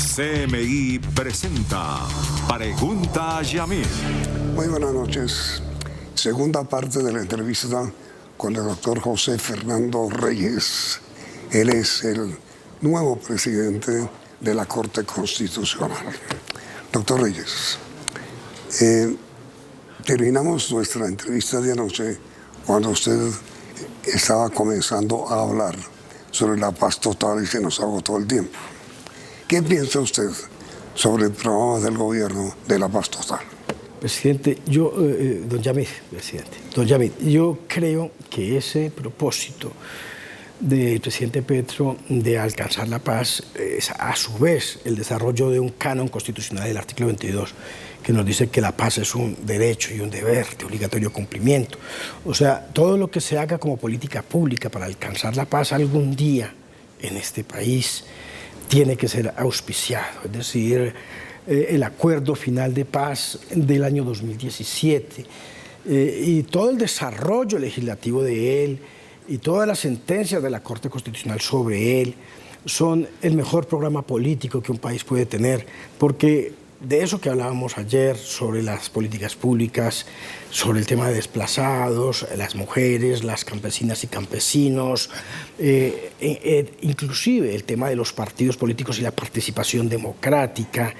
CMI presenta Pregunta a Yamil. Muy buenas noches. Segunda parte de la entrevista con el doctor José Fernando Reyes. Él es el nuevo presidente de la Corte Constitucional. Doctor Reyes, terminamos nuestra entrevista de anoche cuando usted estaba comenzando a hablar sobre la paz total y se nos agotó el tiempo. ¿Qué piensa usted sobre el programa del gobierno de la paz total? Presidente, don Yamil, yo creo que ese propósito del presidente Petro de alcanzar la paz es a su vez el desarrollo de un canon constitucional del artículo 22 que nos dice que la paz es un derecho y un deber de obligatorio cumplimiento. O sea, todo lo que se haga como política pública para alcanzar la paz algún día en este país tiene que ser auspiciado, es decir, el acuerdo final de paz del año 2017 y todo el desarrollo legislativo de él y todas las sentencias de la Corte Constitucional sobre él son el mejor programa político que un país puede tener, porque de eso que hablábamos ayer sobre las políticas públicas, sobre el tema de desplazados, las mujeres, las campesinas y campesinos, inclusive el tema de los partidos políticos y la participación democrática,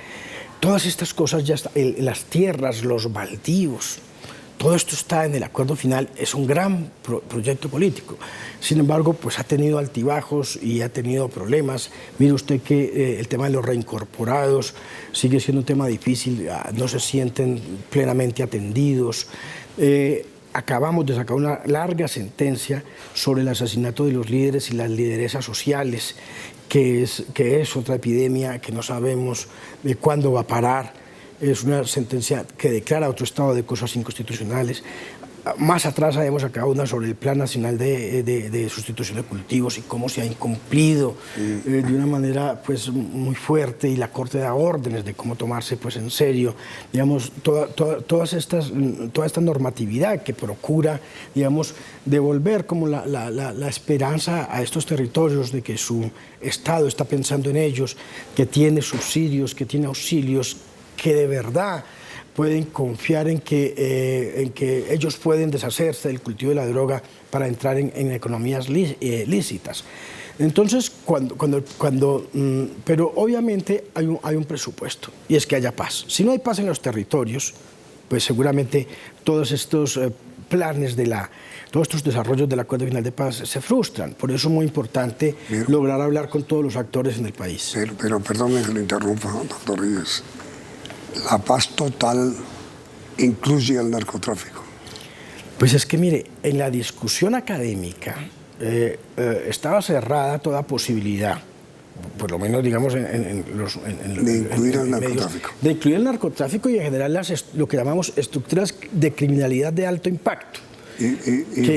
todas estas cosas ya están, las tierras, los baldíos, todo esto está en el acuerdo final, es un gran proyecto político. Sin embargo, pues ha tenido altibajos y ha tenido problemas. Mire usted que el tema de los reincorporados sigue siendo un tema difícil, no se sienten plenamente atendidos. Acabamos de sacar una larga sentencia sobre el asesinato de los líderes y las lideresas sociales, que es otra epidemia que no sabemos de cuándo va a parar. Es una sentencia que declara otro estado de cosas inconstitucionales. Más atrás habíamos sacado una sobre el Plan Nacional de Sustitución de Cultivos y cómo se ha incumplido de una manera pues, muy fuerte, y la Corte da órdenes de cómo tomarse pues, en serio, digamos, toda esta normatividad que procura, digamos, devolver como la esperanza a estos territorios de que su Estado está pensando en ellos, que tiene subsidios, que tiene auxilios, que de verdad pueden confiar en que ellos pueden deshacerse del cultivo de la droga para entrar en economías lícitas. Entonces, pero obviamente hay un presupuesto, y es que haya paz. Si no hay paz en los territorios, pues seguramente todos estos planes todos estos desarrollos del Acuerdo Final de Paz se frustran. Por eso es muy importante lograr hablar con todos los actores en el país. Pero perdóneme que lo interrumpa, doctor Reyes. ¿La paz total incluye el narcotráfico? Pues es que, mire, en la discusión académica estaba cerrada toda posibilidad, por lo menos, digamos, de incluir el narcotráfico. De incluir el narcotráfico y, en general, lo que llamamos estructuras de criminalidad de alto impacto. ¿Y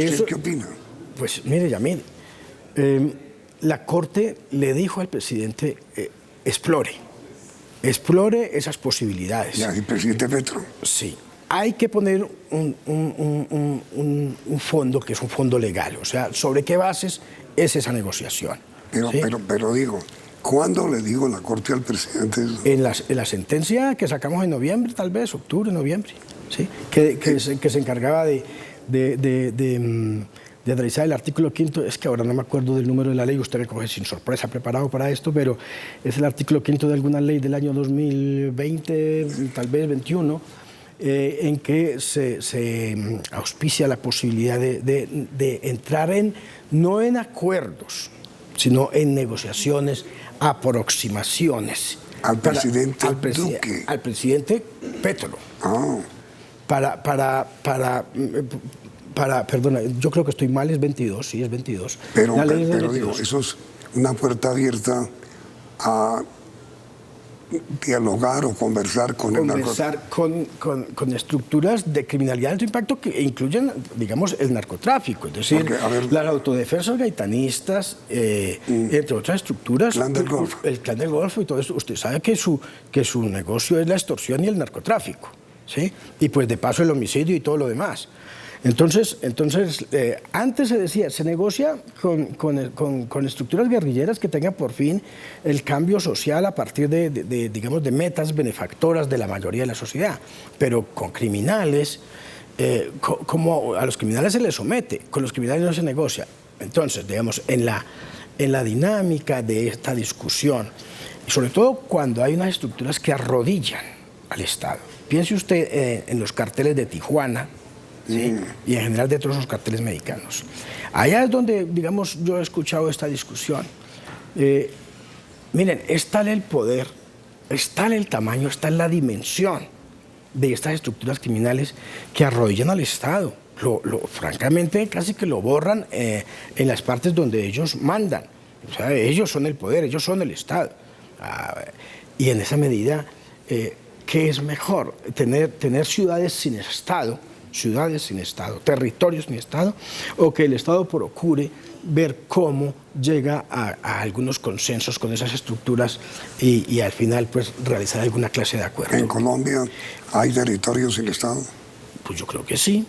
usted qué opina? Pues, mire, Yamil, la Corte le dijo al presidente, explore esas posibilidades. ¿Y al presidente Petro? Sí. Hay que poner un fondo que es un fondo legal. O sea, ¿sobre qué bases es esa negociación? ¿Sí? Pero digo, ¿cuándo le digo la Corte al presidente eso? En la sentencia que sacamos en noviembre, tal vez, octubre, noviembre, ¿sí? que se encargaba de analizar el artículo 5, es que ahora no me acuerdo del número de la ley, usted me coge sin sorpresa preparado para esto, pero es el artículo 5 de alguna ley del año 2020, tal vez 21, en que se auspicia la posibilidad de entrar no en acuerdos, sino en negociaciones, aproximaciones. ¿Al presidente Duque? Al presidente Petro. Oh. Perdona, yo creo que estoy mal, es 22, sí, es 22. Pero digo, eso es una puerta abierta a dialogar o conversar con el narcotráfico. con estructuras de criminalidad de alto impacto que incluyen, digamos, el narcotráfico, es decir, las autodefensas gaitanistas, entre otras estructuras, el Clan del Golfo y todo eso. Usted sabe que su negocio es la extorsión y el narcotráfico, ¿sí? Y pues de paso el homicidio y todo lo demás. Entonces antes se decía, se negocia con estructuras guerrilleras que tengan por fin el cambio social a partir digamos, de metas benefactoras de la mayoría de la sociedad, pero con criminales, como a los criminales se les somete, con los criminales no se negocia. Entonces, digamos, en la dinámica de esta discusión, y sobre todo cuando hay unas estructuras que arrodillan al Estado. Piense usted en los carteles de Tijuana, ¿sí? Y en general de todos los carteles mexicanos. Allá es donde, digamos, yo he escuchado esta discusión. Miren, es tal el poder, es tal el tamaño, es tal la dimensión de estas estructuras criminales que arrodillan al Estado. Francamente, casi que lo borran en las partes donde ellos mandan. O sea, ellos son el poder, ellos son el Estado. Y en esa medida, ¿qué es mejor? Tener ciudades sin Estado, territorios sin Estado, o que el Estado procure ver cómo llega a algunos consensos con esas estructuras y al final pues realizar alguna clase de acuerdo. ¿En Colombia hay territorios sin Estado? Pues yo creo que sí.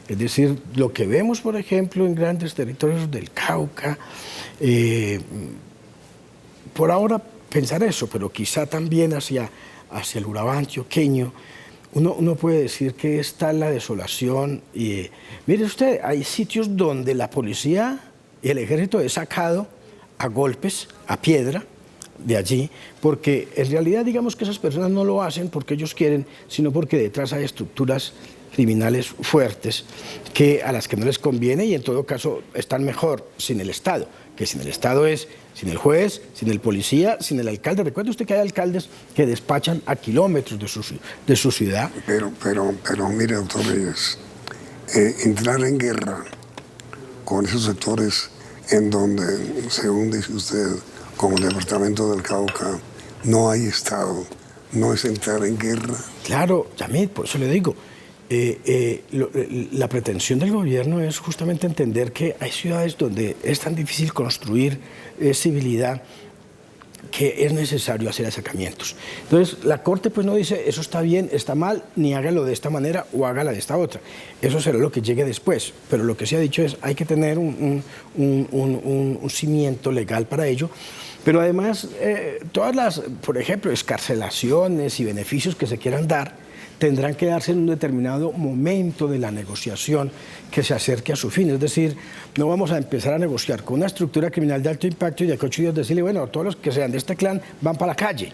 Es decir, lo que vemos, por ejemplo, en grandes territorios del Cauca, por ahora pensar eso, pero quizá también hacia el Urabá antioqueño, uno puede decir que está la desolación. Y mire usted, hay sitios donde la policía y el ejército es sacado a golpes, a piedra, de allí, porque en realidad digamos que esas personas no lo hacen porque ellos quieren, sino porque detrás hay estructuras criminales fuertes a las que no les conviene, y en todo caso están mejor sin el Estado, que sin el Estado es sin el juez, sin el policía, sin el alcalde. Recuerde usted que hay alcaldes que despachan a kilómetros de su ciudad. Pero mire, doctor Reyes, entrar en guerra con esos sectores en donde, según dice usted, como el departamento del Cauca, no hay Estado, no es entrar en guerra. Claro, Yamid, por eso le digo, la pretensión del gobierno es justamente entender que hay ciudades donde es tan difícil construir civilidad que es necesario hacer acercamientos. Entonces, la Corte pues no dice eso está bien, está mal, ni hágalo de esta manera o hágala de esta otra. Eso será lo que llegue después, pero lo que se ha dicho es hay que tener un cimiento legal para ello. Pero además, todas las, por ejemplo, excarcelaciones y beneficios que se quieran dar, tendrán que darse en un determinado momento de la negociación que se acerque a su fin. Es decir, no vamos a empezar a negociar con una estructura criminal de alto impacto y de 8 días decirle, bueno, todos los que sean de este clan van para la calle,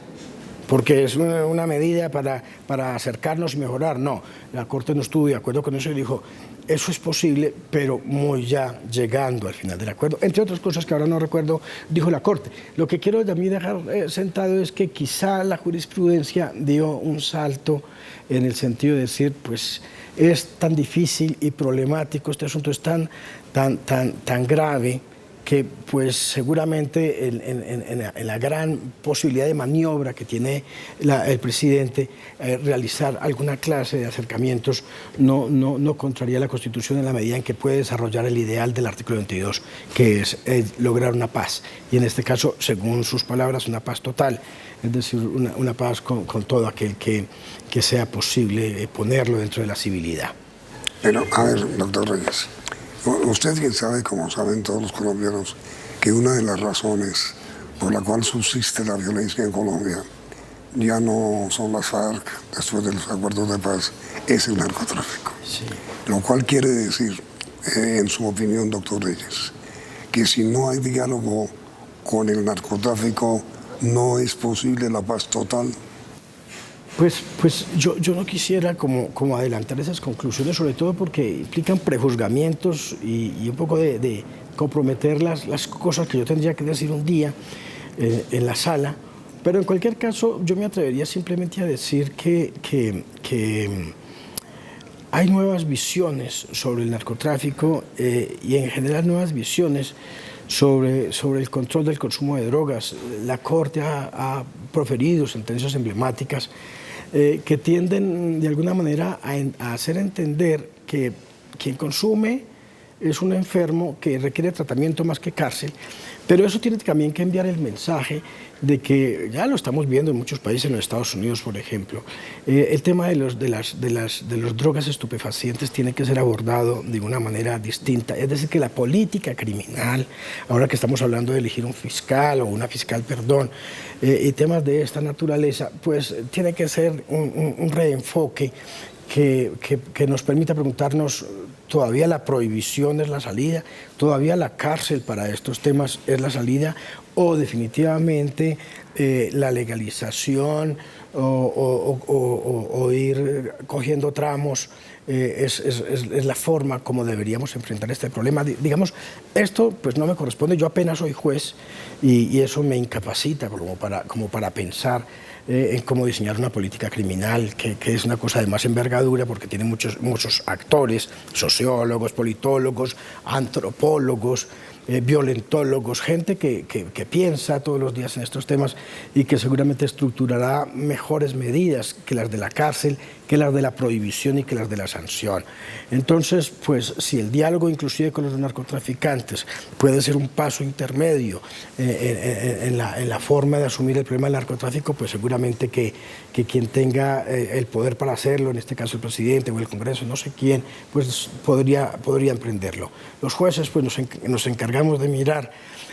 porque es una medida para acercarnos y mejorar. No, la Corte no estuvo de acuerdo con eso y dijo, eso es posible, pero muy ya llegando al final del acuerdo. Entre otras cosas que ahora no recuerdo, dijo la Corte. Lo que quiero también dejar sentado es que quizá la jurisprudencia dio un salto en el sentido de decir, pues es tan difícil y problemático, este asunto es tan grave, que pues seguramente en la gran posibilidad de maniobra que tiene el presidente, realizar alguna clase de acercamientos no contraría la Constitución en la medida en que puede desarrollar el ideal del artículo 22, que es lograr una paz. Y en este caso, según sus palabras, una paz total, es decir, una paz con todo aquel que sea posible ponerlo dentro de la civilidad. Pero, a ver, doctor Reyes, usted bien sabe, como saben todos los colombianos, que una de las razones por la cual subsiste la violencia en Colombia ya no son las FARC, después de los acuerdos de paz, es el narcotráfico. Sí. Lo cual quiere decir, en su opinión, doctor Reyes, que si no hay diálogo con el narcotráfico, no es posible la paz total. Pues yo no quisiera como adelantar esas conclusiones, sobre todo porque implican prejuzgamientos y un poco de comprometer las cosas que yo tendría que decir un día en la sala. Pero en cualquier caso, yo me atrevería simplemente a decir que hay nuevas visiones sobre el narcotráfico y en general nuevas visiones sobre el control del consumo de drogas. La Corte ha proferido sentencias emblemáticas que tienden de alguna manera a hacer entender que quien consume es un enfermo que requiere tratamiento más que cárcel, pero eso tiene también que enviar el mensaje de que, ya lo estamos viendo en muchos países, en los Estados Unidos, por ejemplo, el tema de las drogas estupefacientes tiene que ser abordado de una manera distinta. Es decir, que la política criminal, ahora que estamos hablando de elegir un fiscal o una fiscal, perdón, y temas de esta naturaleza, pues tiene que ser un reenfoque que nos permita preguntarnos, ¿todavía la prohibición es la salida? ¿Todavía la cárcel para estos temas es la salida? ¿O definitivamente la legalización o ir cogiendo tramos es la forma como deberíamos enfrentar este problema? Digamos, esto pues no me corresponde, yo apenas soy juez y eso me incapacita como para pensar en cómo diseñar una política criminal, que es una cosa de más envergadura porque tiene muchos actores, sociólogos, politólogos, antropólogos, violentólogos, gente que piensa todos los días en estos temas y que seguramente estructurará mejores medidas que las de la cárcel, que las de la prohibición y que las de la sanción. Entonces, pues si el diálogo inclusive con los narcotraficantes puede ser un paso intermedio en la forma de asumir el problema del narcotráfico, pues seguramente que quien tenga el poder para hacerlo, en este caso el presidente o el Congreso, no sé quién, pues podría emprenderlo. Los jueces pues nos encargamos de mirar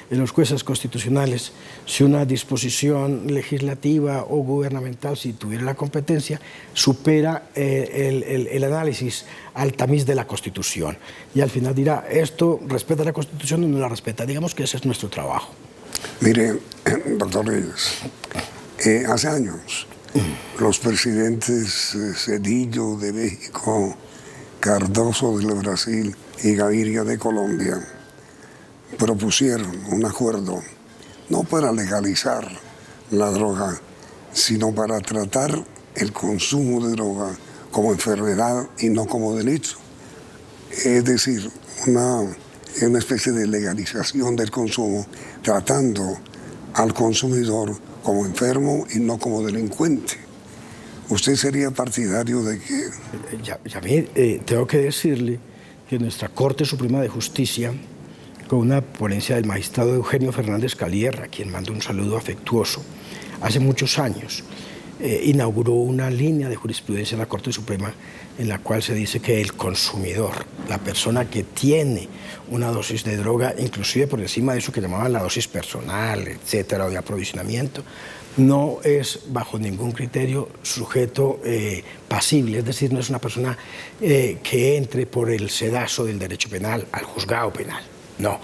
en los jueces constitucionales si una disposición legislativa o gubernamental, si tuviera la competencia, supera el análisis al tamiz de la Constitución. Y al final dirá, ¿esto respeta la Constitución o no la respeta? Digamos que ese es nuestro trabajo. Mire, doctor Reyes, hace años los presidentes Zedillo de México, Cardoso de Brasil y Gaviria de Colombia propusieron un acuerdo no para legalizar la droga, sino para tratar el consumo de droga como enfermedad y no como delito. Es decir, una especie de legalización del consumo, tratando al consumidor como enfermo y no como delincuente. ¿Usted sería partidario de que...? Tengo que decirle que nuestra Corte Suprema de Justicia, con una ponencia del magistrado Eugenio Fernández Calierra, a quien mando un saludo afectuoso, hace muchos años inauguró una línea de jurisprudencia en la Corte Suprema en la cual se dice que el consumidor, la persona que tiene una dosis de droga, inclusive por encima de eso que llamaban la dosis personal, etcétera, o de aprovisionamiento, no es bajo ningún criterio sujeto pasible, es decir, no es una persona que entre por el sedazo del derecho penal al juzgado penal. No,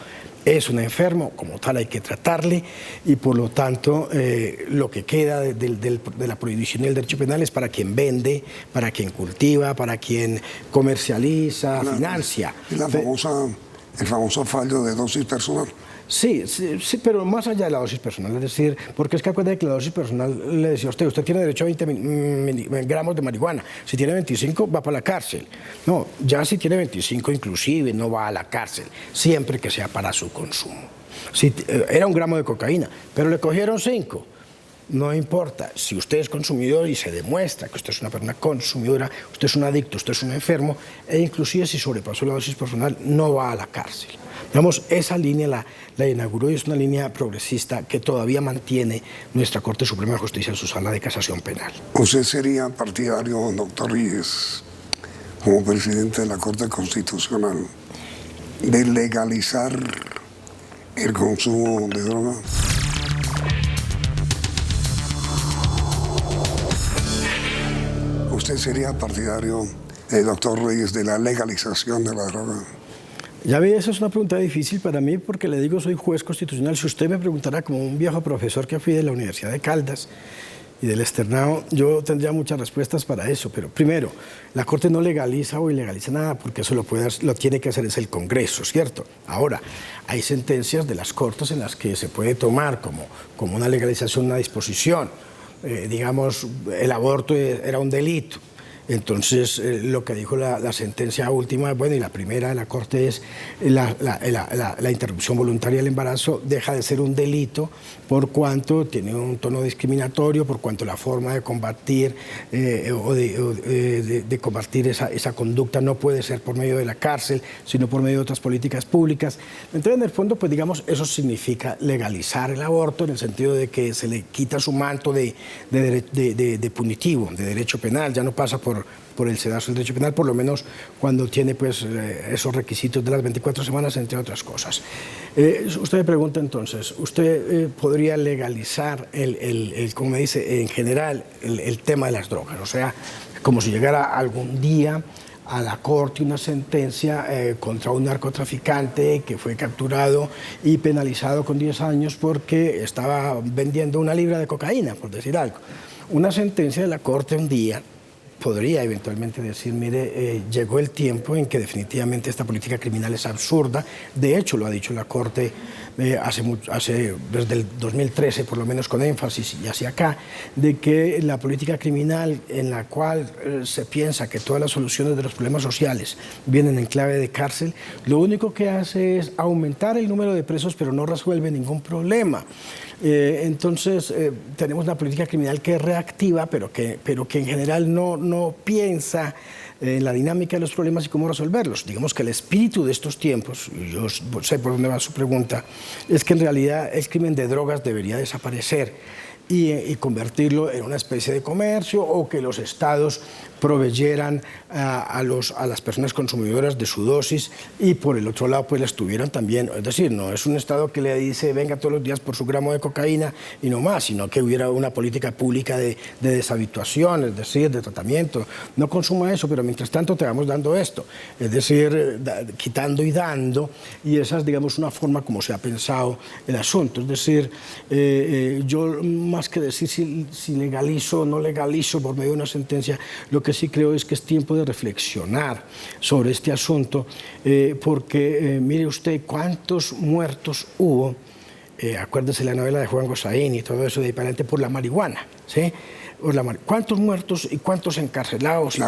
es un enfermo, como tal hay que tratarle y por lo tanto lo que queda de la prohibición del derecho penal es para quien vende, para quien cultiva, para quien comercializa, financia. El famoso fallo de dosis personal. Sí, pero más allá de la dosis personal, es decir, porque es que acuérdate que la dosis personal le decía a usted tiene derecho a 20 gramos de marihuana, si tiene 25 va para la cárcel. No, ya si tiene 25 inclusive no va a la cárcel, siempre que sea para su consumo. Si era 1 gramo de cocaína, pero le cogieron 5. No importa, si usted es consumidor y se demuestra que usted es una persona consumidora, usted es un adicto, usted es un enfermo, e inclusive si sobrepasó la dosis personal, no va a la cárcel. Digamos, esa línea la inauguró y es una línea progresista que todavía mantiene nuestra Corte Suprema de Justicia en su sala de casación penal. ¿Usted sería partidario, doctor Reyes, como presidente de la Corte Constitucional, de legalizar el consumo de droga? ¿Usted sería partidario, doctor Reyes, de la legalización de la droga? Ya ve, esa es una pregunta difícil para mí porque le digo, soy juez constitucional. Si usted me preguntara como un viejo profesor que fui de la Universidad de Caldas y del Externado, yo tendría muchas respuestas para eso. Pero primero, la Corte no legaliza o ilegaliza nada porque eso lo tiene que hacer es el Congreso, ¿cierto? Ahora, hay sentencias de las Cortes en las que se puede tomar como una legalización, una disposición. Digamos, el aborto era un delito. Entonces, lo que dijo la sentencia última, bueno, y la primera de la Corte es la interrupción voluntaria del embarazo deja de ser un delito por cuanto tiene un tono discriminatorio, por cuanto la forma de combatir de combatir esa conducta no puede ser por medio de la cárcel, sino por medio de otras políticas públicas. Entonces, en el fondo, pues digamos, eso significa legalizar el aborto en el sentido de que se le quita su manto de punitivo, de derecho penal, ya no pasa por el sedazo del derecho penal, por lo menos cuando tiene pues esos requisitos de las 24 semanas, entre otras cosas. Usted me pregunta entonces, ¿usted podría legalizar como me dice, en general, el tema de las drogas? O sea, como si llegara algún día a la corte una sentencia contra un narcotraficante que fue capturado y penalizado con 10 años porque estaba vendiendo una libra de cocaína, por decir algo. Una sentencia de la corte un día podría eventualmente decir, mire, llegó el tiempo en que definitivamente esta política criminal es absurda. De hecho, lo ha dicho la Corte desde el 2013, por lo menos con énfasis y hacia acá, de que la política criminal en la cual se piensa que todas las soluciones de los problemas sociales vienen en clave de cárcel, lo único que hace es aumentar el número de presos, pero no resuelve ningún problema. Entonces, tenemos una política criminal que es reactiva, pero que en general no piensa en la dinámica de los problemas y cómo resolverlos. Digamos que el espíritu de estos tiempos, y yo sé por dónde va su pregunta, es que en realidad el crimen de drogas debería desaparecer y convertirlo en una especie de comercio, o que los estados proveyeran a las personas consumidoras de su dosis y por el otro lado pues las tuvieran también. Es decir, no es un estado que le dice venga todos los días por su gramo de cocaína y no más, sino que hubiera una política pública de deshabituación, es decir, de tratamiento. No consuma eso, pero mientras tanto te vamos dando esto. Es decir, quitando y dando, y esa es, digamos, una forma como se ha pensado el asunto. Es decir, yo más que decir si legalizo o no legalizo por medio de una sentencia, lo que sí creo es que es tiempo de reflexionar sobre este asunto, porque mire usted cuántos muertos hubo, acuérdese la novela de Juan Gosaín y todo eso de ahí para adelante, por la marihuana, ¿sí? ¿Cuántos muertos y cuántos encarcelados?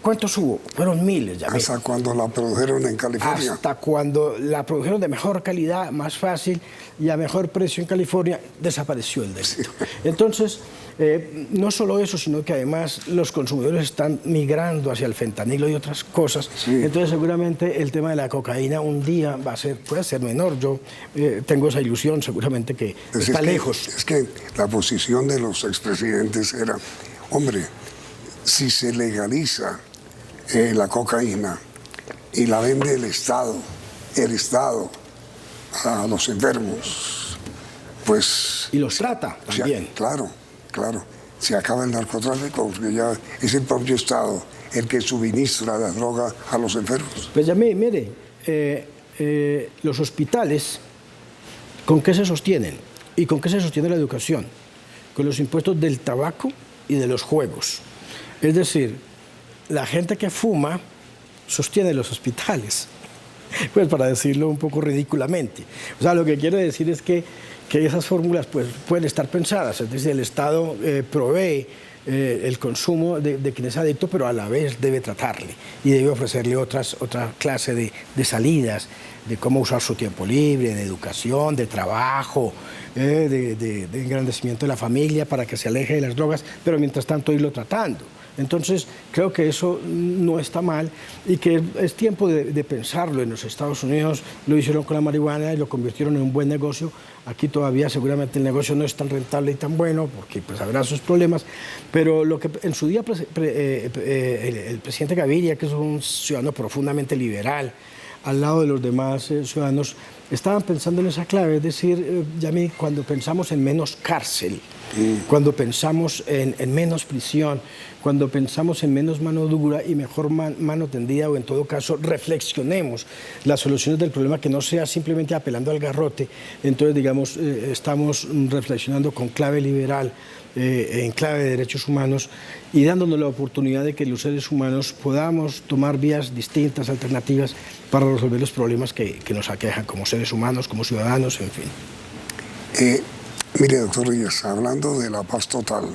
¿Cuántos hubo? Fueron miles. Ya ¿Hasta cuando la produjeron en California? Hasta cuando la produjeron de mejor calidad, más fácil y a mejor precio en California, desapareció el delito. Sí. Entonces, no solo eso, sino que además los consumidores están migrando hacia el fentanilo y otras cosas. Sí. Entonces, seguramente el tema de la cocaína un día puede ser menor. Yo tengo esa ilusión, seguramente que está lejos. Es que la posición de los expresidentes era, hombre, si se legaliza la cocaína y la vende el Estado a los enfermos, pues... Y los trata también. Claro. Se acaba el narcotráfico, porque ya es el propio Estado el que suministra la droga a los enfermos. Pues ya mire, los hospitales, ¿con qué se sostienen? ¿Y con qué se sostiene la educación? Con los impuestos del tabaco y de los juegos. Es decir, la gente que fuma sostiene los hospitales, pues para decirlo un poco ridículamente. O sea, lo que quiero decir es que esas fórmulas pues, pueden estar pensadas, es decir, el Estado provee el consumo de quien es adicto, pero a la vez debe tratarle y debe ofrecerle otra clase de salidas, de cómo usar su tiempo libre, de educación, de trabajo, de engrandecimiento de la familia para que se aleje de las drogas, pero mientras tanto irlo tratando. Entonces, creo que eso no está mal y que es tiempo de pensarlo. En los Estados Unidos lo hicieron con la marihuana y lo convirtieron en un buen negocio. Aquí todavía seguramente el negocio no es tan rentable y tan bueno porque pues habrá sus problemas, pero lo que en su día el presidente Gaviria, que es un ciudadano profundamente liberal, al lado de los demás ciudadanos, estaban pensando en esa clave, es decir, Yamil, cuando pensamos en menos cárcel, cuando pensamos en menos prisión, cuando pensamos en menos mano dura y mejor mano tendida, o en todo caso reflexionemos las soluciones del problema, que no sea simplemente apelando al garrote. Entonces, digamos, estamos reflexionando con clave liberal, en clave de derechos humanos, y dándonos la oportunidad de que los seres humanos podamos tomar vías distintas, alternativas, para resolver los problemas que nos aquejan como seres humanos, como ciudadanos, en fin. Mire, doctor Reyes, hablando de la paz total,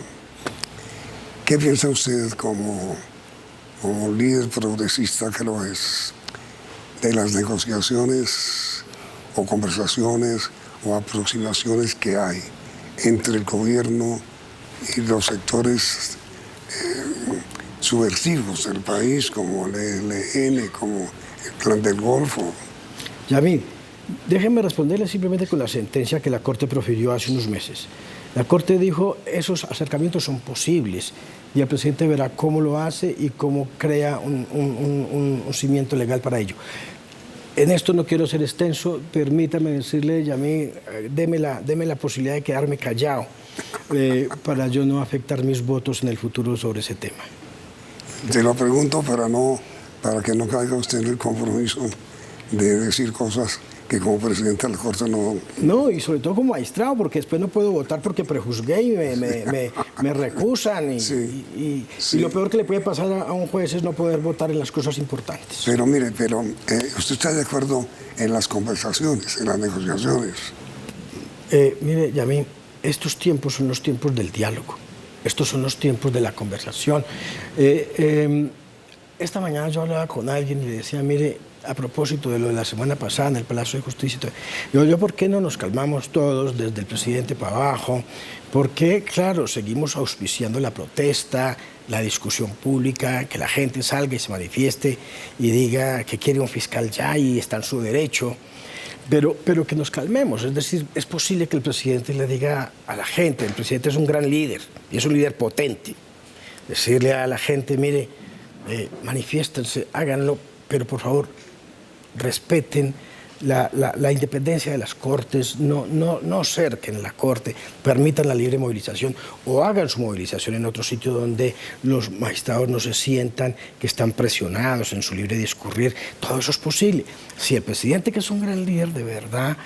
¿Qué piensa usted como líder progresista que lo es, de las negociaciones o conversaciones o aproximaciones que hay entre el gobierno y los sectores subversivos del país, como el ELN, como el Plan del Golfo? Yamil, déjenme responderle simplemente con la sentencia que la Corte profirió hace unos meses. La Corte dijo esos acercamientos son posibles y el presidente verá cómo lo hace y cómo crea un cimiento legal para ello. En esto no quiero ser extenso, permítame decirle, Yamil, deme la posibilidad de quedarme callado para yo no afectar mis votos en el futuro sobre ese tema. Te lo pregunto para que no caiga usted en el compromiso de decir cosas que como presidente de la Corte no... No, y sobre todo como magistrado, porque después no puedo votar porque prejuzgué y me recusan. Y lo peor que le puede pasar a un juez es no poder votar en las cosas importantes. Pero mire, ¿usted está de acuerdo en las conversaciones, en las negociaciones? Mire, Yamil, estos tiempos son los tiempos del diálogo. Estos son los tiempos de la conversación. Esta mañana yo hablaba con alguien y le decía, mire, a propósito de lo de la semana pasada en el Palacio de Justicia, yo ¿por qué no nos calmamos todos desde el presidente para abajo? ¿Por qué, claro, seguimos auspiciando la protesta, la discusión pública, que la gente salga y se manifieste y diga que quiere un fiscal ya y está en su derecho? Pero que nos calmemos, es decir, es posible que el presidente le diga a la gente, el presidente es un gran líder y es un líder potente, decirle a la gente, mire, manifiéstense, háganlo, pero por favor, respeten la independencia de las Cortes, no cerquen la Corte, permitan la libre movilización o hagan su movilización en otro sitio donde los magistrados no se sientan que están presionados en su libre discurrir. Todo eso es posible. Si el presidente, que es un gran líder de verdad,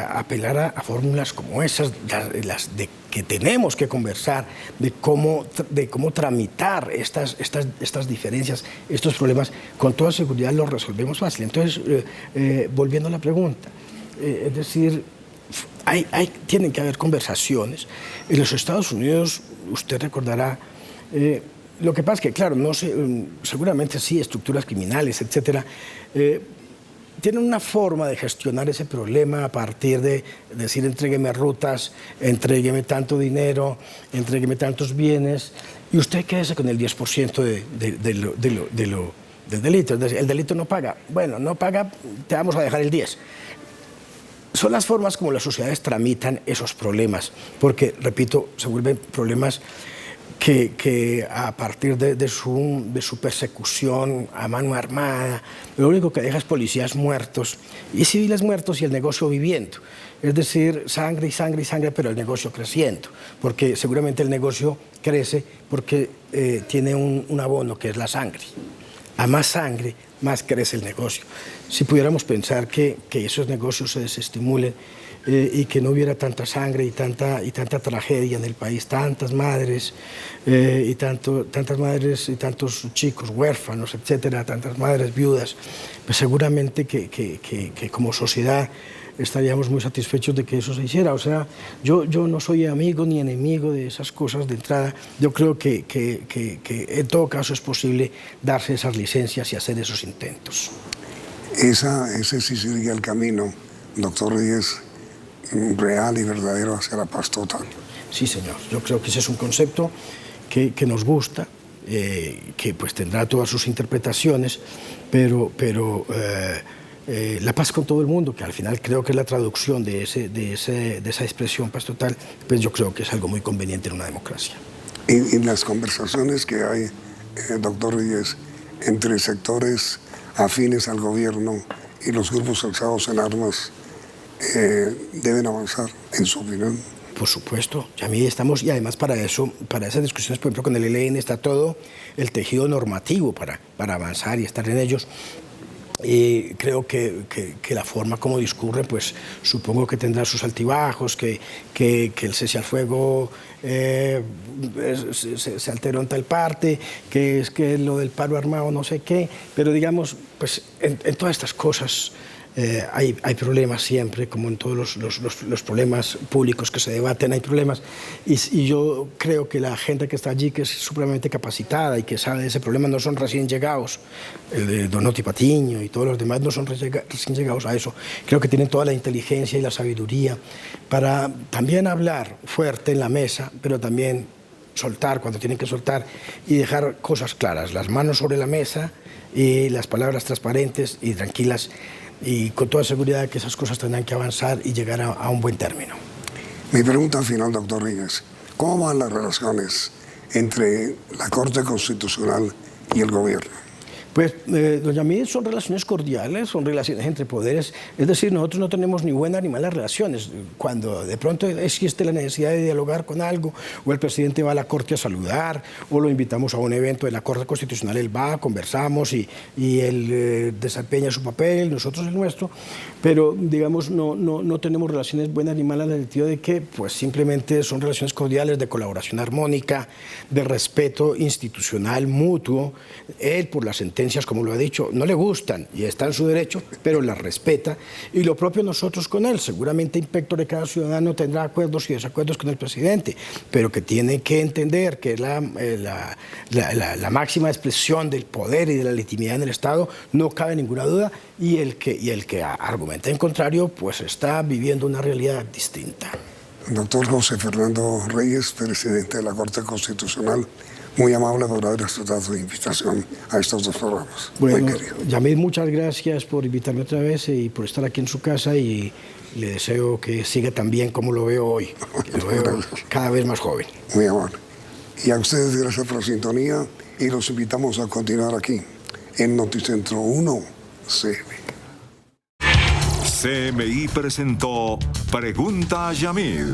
apelara a fórmulas como esas, las de que tenemos que conversar, de cómo tramitar estas diferencias, estos problemas, con toda seguridad los resolvemos fácil. Entonces, volviendo a la pregunta, es decir, tienen que haber conversaciones. En los Estados Unidos, usted recordará, lo que pasa es que, claro, seguramente sí, estructuras criminales, etcétera, tienen una forma de gestionar ese problema a partir de decir, entrégueme rutas, entrégueme tanto dinero, entrégueme tantos bienes, y usted quédese con el 10% del delito. Es decir, el delito no paga. Bueno, no paga, te vamos a dejar el 10%. Son las formas como las sociedades tramitan esos problemas, porque, repito, se vuelven problemas que a partir de su persecución a mano armada, lo único que deja es policías muertos y civiles muertos y el negocio viviendo. Es decir, sangre y sangre y sangre, pero el negocio creciendo, porque seguramente el negocio crece porque tiene un abono que es la sangre. A más sangre, más crece el negocio. Si pudiéramos pensar que esos negocios se desestimulen, y que no hubiera tanta sangre y tanta tragedia en el país, tantas madres y tantos chicos huérfanos, etcétera, tantas madres viudas, pues seguramente que como sociedad estaríamos muy satisfechos de que eso se hiciera. O sea, yo no soy amigo ni enemigo de esas cosas de entrada. Yo creo que en todo caso es posible darse esas licencias y hacer esos intentos. Ese sí sería el camino, doctor Reyes, real y verdadero hacia la paz total. Sí, señor. Yo creo que ese es un concepto que nos gusta, que pues tendrá todas sus interpretaciones, pero la paz con todo el mundo, que al final creo que es la traducción de esa expresión paz total, pues yo creo que es algo muy conveniente en una democracia. Y las conversaciones que hay, doctor Reyes, entre sectores afines al gobierno y los grupos alzados en armas, deben avanzar, en su opinión. Por supuesto, ya estamos, y además para eso, para esas discusiones, por ejemplo, con el ELN está todo el tejido normativo para avanzar y estar en ellos. Y creo que la forma como discurre, pues supongo que tendrá sus altibajos, que el cese al fuego se alteró en tal parte, que es que lo del paro armado no sé qué, pero digamos, pues en todas estas cosas hay problemas siempre, como en todos los problemas públicos que se debaten, hay problemas. Y yo creo que la gente que está allí, que es supremamente capacitada y que sabe de ese problema, no son recién llegados. El de Donotti Patiño y todos los demás no son recién llegados a eso. Creo que tienen toda la inteligencia y la sabiduría para también hablar fuerte en la mesa, pero también soltar cuando tienen que soltar y dejar cosas claras, las manos sobre la mesa y las palabras transparentes y tranquilas, y con toda seguridad que esas cosas tendrán que avanzar y llegar a un buen término. Mi pregunta final, doctor Reyes, ¿cómo van las relaciones entre la Corte Constitucional y el gobierno? Pues, don Yamid, son relaciones cordiales, son relaciones entre poderes. Es decir, nosotros no tenemos ni buenas ni malas relaciones. Cuando de pronto existe la necesidad de dialogar con algo, o el presidente va a la Corte a saludar, o lo invitamos a un evento de la Corte Constitucional, él va, conversamos y él desempeña su papel, nosotros el nuestro, pero digamos no tenemos relaciones buenas ni malas en el sentido de que pues simplemente son relaciones cordiales de colaboración armónica, de respeto institucional mutuo. Él por la sentencia, como lo ha dicho, no le gustan y está en su derecho, pero las respeta. Y lo propio nosotros con él. Seguramente inspector de cada ciudadano tendrá acuerdos y desacuerdos con el presidente, pero que tiene que entender que la máxima expresión del poder y de la legitimidad en el Estado, no cabe ninguna duda, y el que argumenta en contrario, pues está viviendo una realidad distinta. Doctor José Fernando Reyes, presidente de la Corte Constitucional, muy amable por haber aceptado su invitación a estos dos programas. Bueno, Yamid, muchas gracias por invitarme otra vez y por estar aquí en su casa, y le deseo que siga tan bien como lo veo hoy. Lo veo cada vez más joven. Muy amable. Y a ustedes gracias por la sintonía y los invitamos a continuar aquí en Noticentro 1 CM. CMI presentó Pregunta a Yamid.